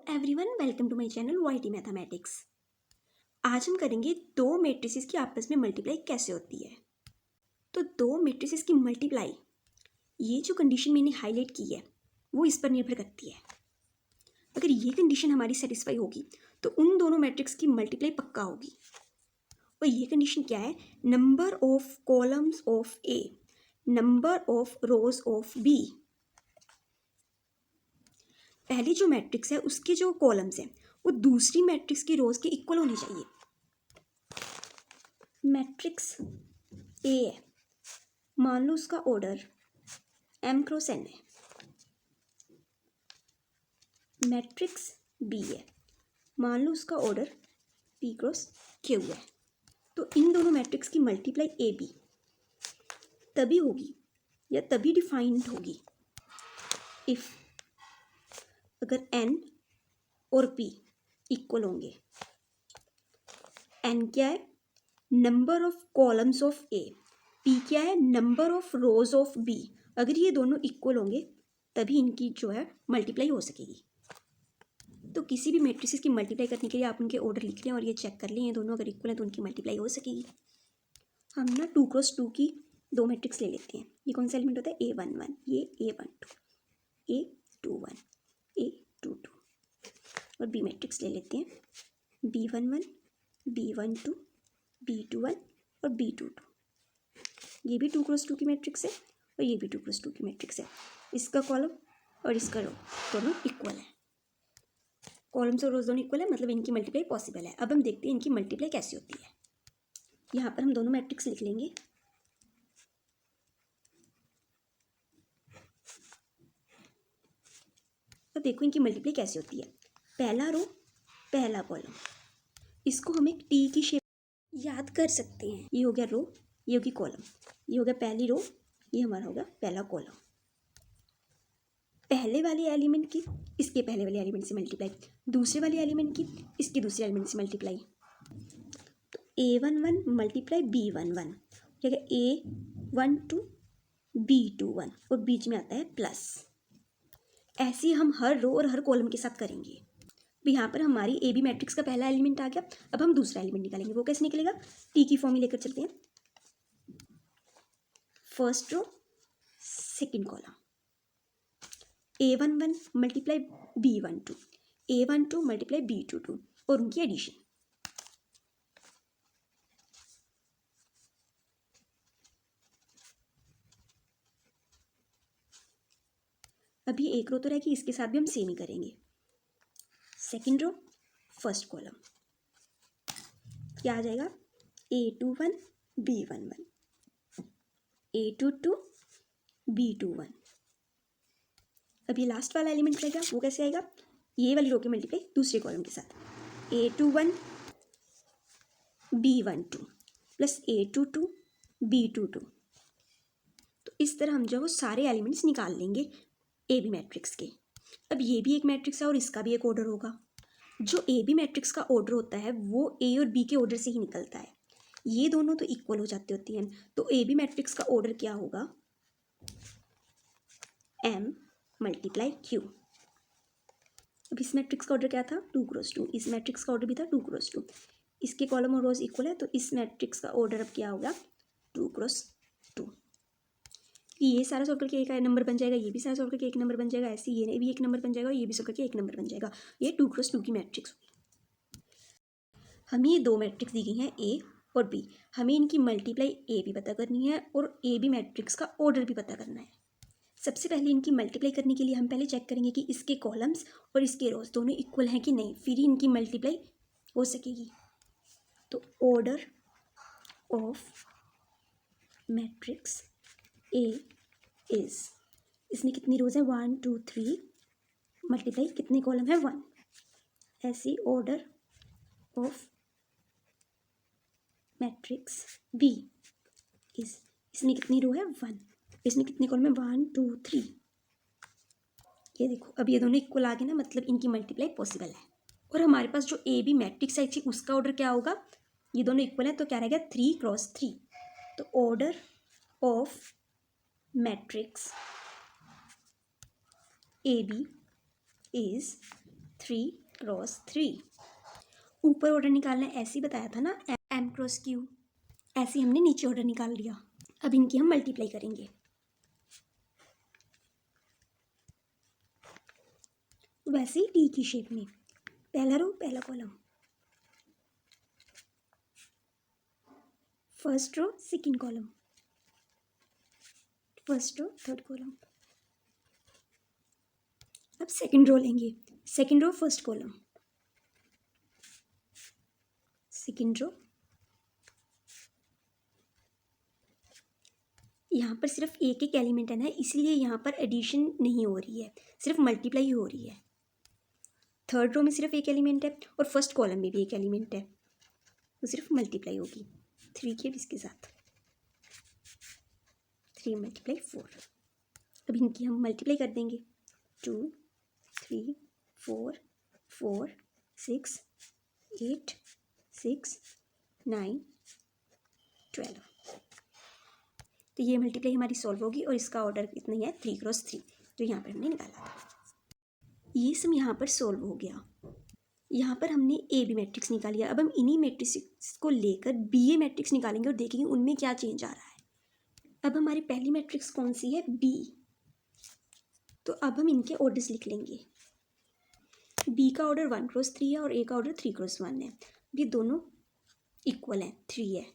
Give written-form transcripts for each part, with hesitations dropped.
Everyone, welcome to my channel YT mathematics. आज हम करेंगे दो मैट्रिसेस की आपस में मल्टीप्लाई कैसे होती है। तो दो मैट्रिसेस की मल्टीप्लाई, ये जो कंडीशन मैंने हाईलाइट की है वो इस पर निर्भर करती है। अगर ये कंडीशन हमारी सेटिस्फाई होगी तो उन दोनों मैट्रिक्स की मल्टीप्लाई पक्का होगी। और ये कंडीशन क्या है? Number of columns of A, number of rows of B. पहले जो मैट्रिक्स है उसके जो कॉलम्स हैं वो दूसरी मैट्रिक्स की रोज के इक्वल होने चाहिए। मैट्रिक्स ए है, मान लो उसका ऑर्डर m क्रॉस n है। मैट्रिक्स बी है, मान लो उसका ऑर्डर p क्रॉस q है। तो इन दोनों मैट्रिक्स की मल्टीप्लाई ए बी तभी होगी या तभी डिफाइंड होगी इफ अगर n और p इक्वल होंगे। n क्या है? Number of columns of A, p क्या है? Number of rows of b। अगर ये दोनों इक्वल होंगे तभी इनकी जो है मल्टीप्लाई हो सकेगी। तो किसी भी मैट्रिसेस की मल्टीप्लाई करने के लिए आप उनके ऑर्डर लिख लें और ये चेक कर लें, ये दोनों अगर इक्वल है तो उनकी मल्टीप्लाई हो सकेगी। हम ना 2 क्रॉस 2 की दो मैट्रिक्स ले लेते हैं। ये कौन सा एलिमेंट होता है? A11, ये A12, A21, A22। और बी मैट्रिक्स ले लेते हैं, B11, B12, B21 और B22। ये भी 2 क्रॉस 2 की मैट्रिक्स है और ये भी 2 क्रॉस 2 की मैट्रिक्स है। इसका कॉलम और इसका रो दोनों इक्वल है। कॉलम्स और रोज दोनों इक्वल है, मतलब इनकी मल्टीप्लाई पॉसिबल है। अब हम देखते हैं इनकी मल्टीप्लाई कैसी होती है। यहाँ पर हम दोनों मैट्रिक्स लिख लेंगे। तो देखो इनकी मल्टीप्लाई कैसी होती है। पहला रो पहला कॉलम, इसको हम एक टी की शेप याद कर सकते हैं। ये हो गया रो, ये होगी कॉलम, ये हो गया पहली रो, ये हमारा होगा पहला कॉलम। पहले वाले एलिमेंट की इसके पहले वाले एलिमेंट से मल्टीप्लाई, दूसरे वाले एलिमेंट की इसके दूसरे एलिमेंट से मल्टीप्लाई। तो A11 मल्टीप्लाई B11, क्या है? A12 B21 और बीच में आता है प्लस। ऐसे हम हर रो और हर कॉलम के साथ करेंगे। तो यहाँ पर हमारी ए बी मैट्रिक्स का पहला एलिमेंट आ गया। अब हम दूसरा एलिमेंट निकालेंगे। वो कैसे निकलेगा? टी की फॉर्म में लेकर चलते हैं। First row second column, A11 multiply B12, A12 multiply B22 और उनकी एडिशन। अभी एक रो तो रहेगी, इसके साथ भी हम सेम ही करेंगे। सेकेंड रो फर्स्ट कॉलम, क्या आ जाएगा? A21 B11, A22 B21। अब ये लास्ट वाला एलिमेंट रहेगा, वो कैसे आएगा? ये वाली रो की मल्टीप्लाई दूसरे कॉलम के साथ, A21 B12 plus A22 B22। तो इस तरह हम जो है वो सारे एलिमेंट्स निकाल लेंगे ए बी मैट्रिक्स के। अब ये भी एक मैट्रिक्स है और इसका भी एक ऑर्डर होगा। जो ए बी मैट्रिक्स का ऑर्डर होता है वो ए और बी के ऑर्डर से ही निकलता है। ये दोनों तो इक्वल हो जाती होती हैं। तो ए बी मैट्रिक्स का ऑर्डर क्या होगा? m multiply q। अब इस मैट्रिक्स का ऑर्डर क्या था? 2 क्रॉस 2। इस मैट्रिक्स का ऑर्डर भी था 2 क्रॉस 2। इसके कॉलम और रोज इक्वल है, तो इस मैट्रिक्स का ऑर्डर अब क्या होगा? 2 क्रॉस 2। ये सारा सॉल्व करके एक नंबर बन जाएगा, ये भी सारा सॉल्व करके एक नंबर बन जाएगा, ऐसे ये भी एक नंबर बन जाएगा, ये भी सॉल्व करके एक नंबर बन जाएगा। ये 2 क्रॉस 2 की मैट्रिक्स होगी। हमें ये दो मैट्रिक्स दी गई हैं ए और बी। हमें इनकी मल्टीप्लाई ए भी पता करनी है और ए बी मैट्रिक्स का ऑर्डर भी पता करना है। सबसे पहले इनकी मल्टीप्लाई करने के लिए हम पहले चेक करेंगे कि इसके कॉलम्स और इसके रोज दोनों इक्वल हैं कि नहीं, फिर ही इनकी मल्टीप्लाई हो सकेगी। तो order of matrix A is, इसमें कितनी रोज है? 1 2 3 मल्टीप्लाई कितने कॉलम है? 1। ऐसी order of matrix B is, इसमें कितनी रो है? 1। इसमें कितने कॉलम है? 1 2 3। ये देखो अब ये दोनों इक्वल आ गए ना, मतलब इनकी मल्टीप्लाई पॉसिबल है। और हमारे पास जो ए बी मैट्रिक्स है उसका ऑर्डर क्या होगा? ये दोनों इक्वल है तो क्या रहेगा? 3 क्रॉस 3। तो order of matrix A B is 3x3। ऊपर ऑर्डर निकालना ऐसे ही बताया था ना, m×q। ऐसे हमने नीचे ऑर्डर निकाल लिया। अब इनकी हम मल्टीप्लाई करेंगे। वैसे ही टी की शेप में, पहला रो पहला column, first row second column, first row third column. अब सेकंड रो लेंगे, second row first column, second row. यहाँ पर सिर्फ एक एक एलिमेंट है ना, इसलिए यहाँ पर एडिशन नहीं हो रही है, सिर्फ मल्टीप्लाई हो रही है। थर्ड रो में सिर्फ एक एलिमेंट है और फर्स्ट कॉलम में भी एक एलिमेंट है, तो सिर्फ मल्टीप्लाई होगी 3 की इसके साथ। 3 × 4। अब इनकी हम मल्टीप्लाई कर देंगे। 2 3 4 4 6 8 6 9 12। तो ये मल्टीप्लाई हमारी सॉल्व होगी और इसका ऑर्डर कितना है 3x3, जो यहाँ पर हमने निकाला था। ये सम यहाँ पर सॉल्व हो गया। यहाँ पर हमने ए बी मैट्रिक्स निकाल लिया। अब हम इन्हीं मैट्रिक्स को लेकर बी ए मैट्रिक्स निकालेंगे और देखेंगे उनमें क्या चेंज आ रहा है। अब हमारी पहली मैट्रिक्स कौन सी है, बी। तो अब हम इनके ऑर्डर्स लिख लेंगे। बी का ऑर्डर 1×3 है और ए का ऑर्डर 3×1 है। ये दोनों इक्वल हैं, 3 है।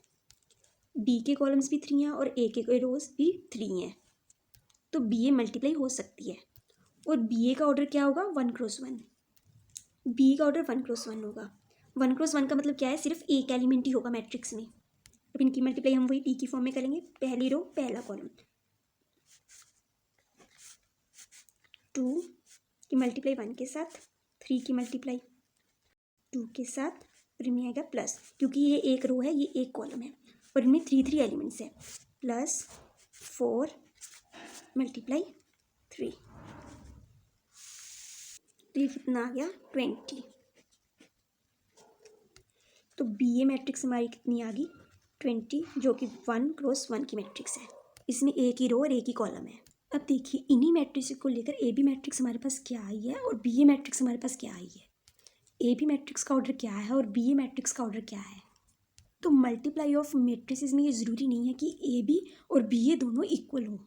बी के कॉलम्स भी 3 हैं और ए के रोज भी 3 हैं, तो बी ए मल्टीप्लाई हो सकती है। और बी ए का ऑर्डर क्या होगा, 1×1। बी का ऑर्डर 1×1 होगा। 1×1 का मतलब क्या है, सिर्फ एक एलिमेंट ही होगा मैट्रिक्स में। अब इनकी मल्टीप्लाई हम वही टी की फॉर्म में करेंगे। पहली रो पहला कॉलम, 2 की मल्टीप्लाई 1 के साथ, 3 की मल्टीप्लाई 2 के साथ, और इनमें आएगा प्लस, क्योंकि ये एक रो है, ये एक कॉलम है और इनमें 3 एलिमेंट्स है। प्लस 4 × 3, तो ये कितना आ गया 20। तो बी ए मैट्रिक्स हमारी कितनी आ गई 20, जो कि 1×1 की मैट्रिक्स है। इसमें एक ही रो और एक ही कॉलम है। अब देखिए इन्हीं मैट्रिक्स को लेकर ए बी मैट्रिक्स हमारे पास क्या आई है और बी ए मैट्रिक्स हमारे पास क्या आई है। ए बी मैट्रिक्स का ऑर्डर क्या है और बी ए मैट्रिक्स का ऑर्डर क्या है। तो मल्टीप्लाई ऑफ मैट्रिसेस में ये ज़रूरी नहीं है कि ए बी और बी ए दोनों इक्वल हो।